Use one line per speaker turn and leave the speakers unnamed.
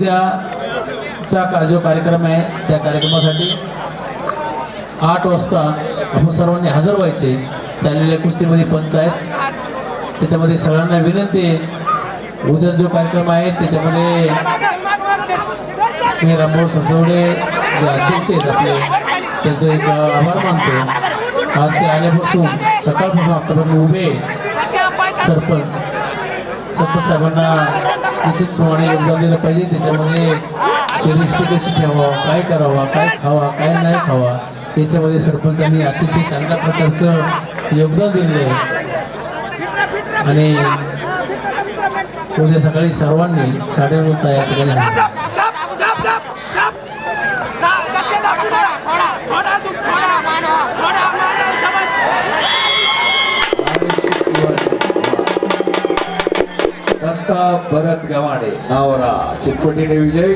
उद्याचा जो कार्यक्रम आहे त्या कार्यक्रमासाठी 8 वाजता आपण सर्वांनी हजर व्हायचे। चाललेल्या कुस्तीमध्ये पंच आहेत, त्याच्यामध्ये सगळ्यांना विनंती आहे उद्या जो कार्यक्रम आहे त्याच्यामध्ये मी रामभाऊ सचवडे जे अध्यक्ष आहेत आपले त्यांचं एक आभार मानतो। आज ते आल्यापासून सकाळपासून आतापर्यंत उभे सरपंच साहेबांना निश्चितप्रमाणे योगदान दिलं पाहिजे। त्याच्यामध्ये शरीर कशी ठेवावं, काय करावं, काय खावा, काय नाही खावा याच्यामध्ये सरपंचांनी अतिशय चांगल्या प्रकारचं योगदान दिलेलं आहे। आणि उद्या सकाळी सर्वांनी 9:30 वाजता या ठिकाणी
भरत गव्हाणे नावरा चिटपटीने विजय।